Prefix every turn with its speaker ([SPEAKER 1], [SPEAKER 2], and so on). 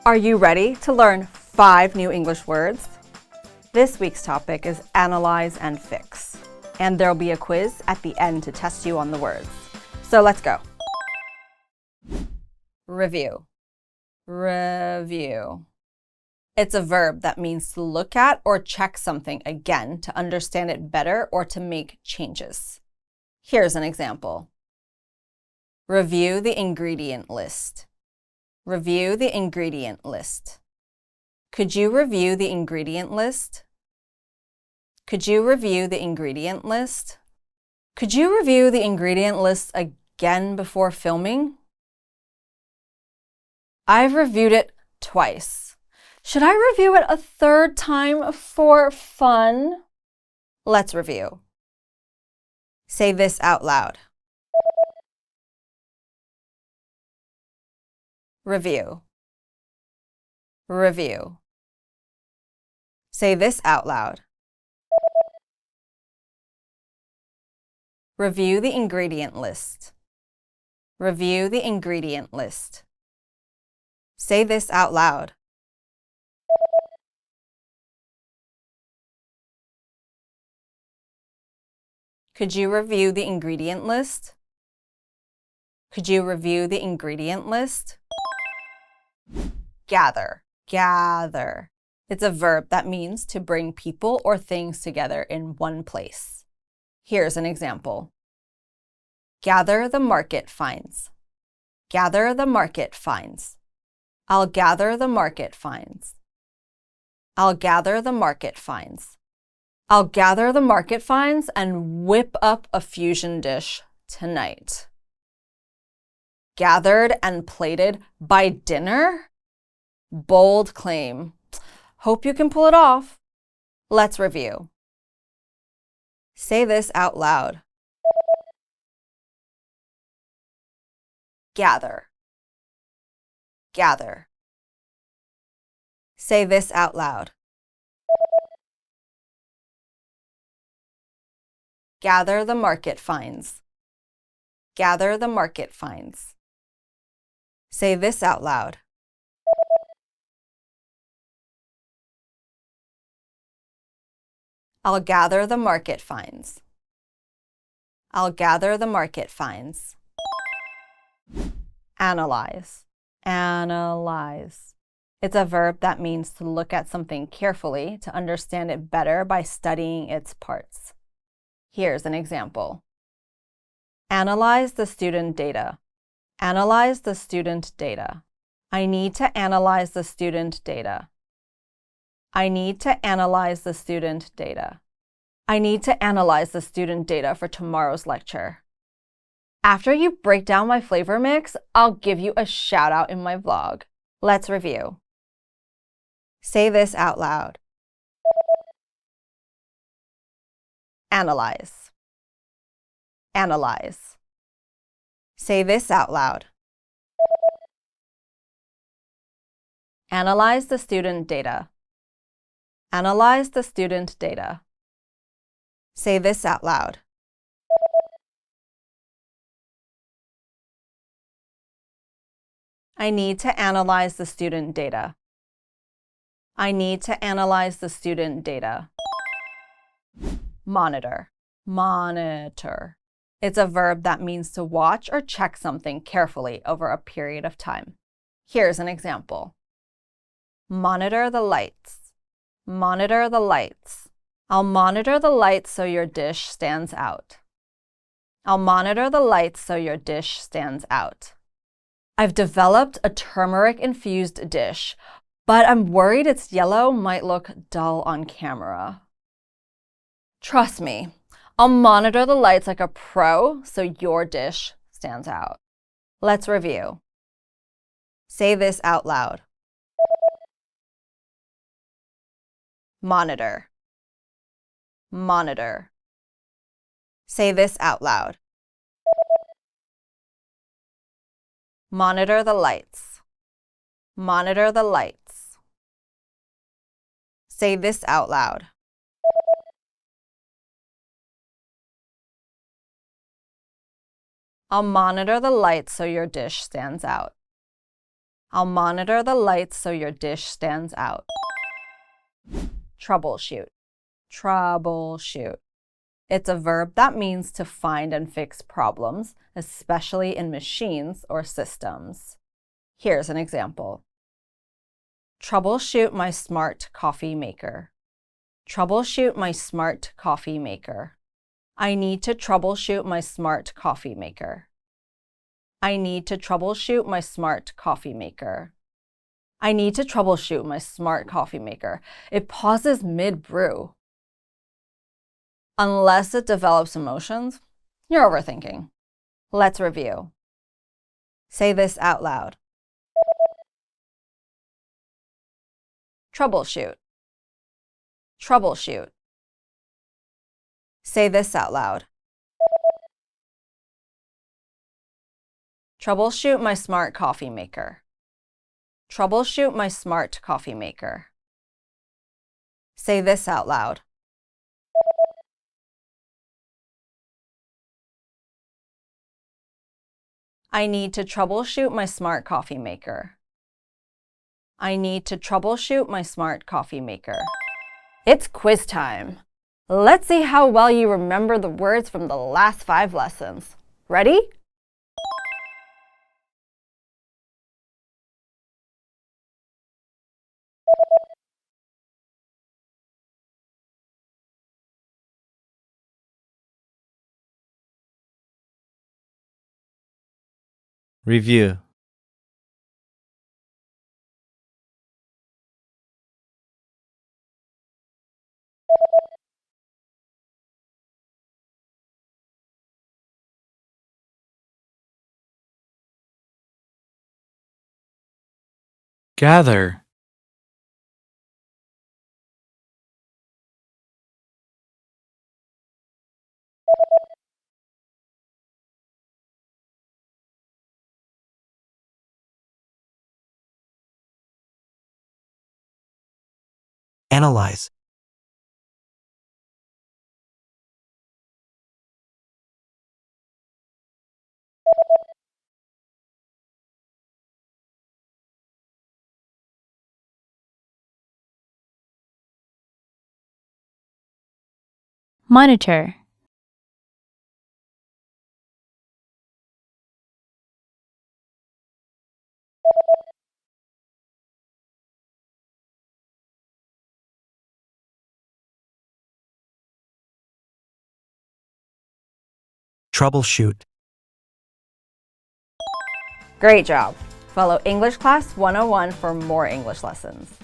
[SPEAKER 1] Are you ready to learn 5 new English words? This week's topic is analyze and fix, and there'll be a quiz at the end to test you on the words. So let's go. Review. Review. It's a verb that means to look at or check something again to understand it better or to make changes. Here's an example. Review the ingredient list. Review the ingredient list. Could you review the ingredient list? Could you review the ingredient list? Could you review the ingredient list again before filming? I've reviewed it twice. Should I review it a third time for fun? Let's review. Say this out loud. Review. Review. Say this out loud. Review the ingredient list. Review the ingredient list. Say this out loud. Could you review the ingredient list? Could you review the ingredient list? Gather. Gather. It's a verb that means to bring people or things together in one place. Here's an example. Gather the market finds. Gather the market finds. I'll gather the market finds. I'll gather the market finds. I'll gather the market finds and whip up a fusion dish tonight. Gathered and plated by dinner? Bold claim. Hope you can pull it off. Let's review. Say this out loud. Gather. Gather. Say this out loud. Gather the market finds. Gather the market finds. Say this out loud. I'll gather the market finds. I'll gather the market finds. Analyze. Analyze. It's a verb that means to look at something carefully to understand it better by studying its parts. Here's an example. Analyze the student data. Analyze the student data. I need to analyze the student data. I need to analyze the student data. I need to analyze the student data for tomorrow's lecture. After you break down my flavor mix, I'll give you a shout out in my vlog. Let's review. Say this out loud. Analyze. Analyze. Say this out loud. Analyze the student data. Analyze the student data. Say this out loud. I need to analyze the student data. I need to analyze the student data. Monitor. Monitor. It's a verb that means to watch or check something carefully over a period of time. Here's an example. Monitor the lights. Monitor the lights. I'll monitor the lights so your dish stands out. I'll monitor the lights so your dish stands out. I've developed a turmeric-infused dish, but I'm worried its yellow might look dull on camera. Trust me, I'll monitor the lights like a pro so your dish stands out. Let's review. Say this out loud. Monitor. Monitor. Say this out loud. Monitor the lights. Monitor the lights. Say this out loud. I'll monitor the lights so your dish stands out. I'll monitor the lights so your dish stands out. Troubleshoot. Troubleshoot. It's a verb that means to find and fix problems, especially in machines or systems. Here's an example. Troubleshoot my smart coffee maker. Troubleshoot my smart coffee maker. I need to troubleshoot my smart coffee maker. I need to troubleshoot my smart coffee maker. I need to troubleshoot my smart coffee maker. It pauses mid-brew. Unless it develops emotions, you're overthinking. Let's review. Say this out loud. Troubleshoot. Troubleshoot. Say this out loud. Troubleshoot my smart coffee maker. Troubleshoot my smart coffee maker. Say this out loud. I need to troubleshoot my smart coffee maker. I need to troubleshoot my smart coffee maker. It's quiz time. Let's see how well you remember the words from the last 5 lessons. Ready?
[SPEAKER 2] Review. Gather.
[SPEAKER 3] Analyze.
[SPEAKER 4] Monitor.
[SPEAKER 3] Troubleshoot.
[SPEAKER 1] Great job! Follow English Class 101 for more English lessons.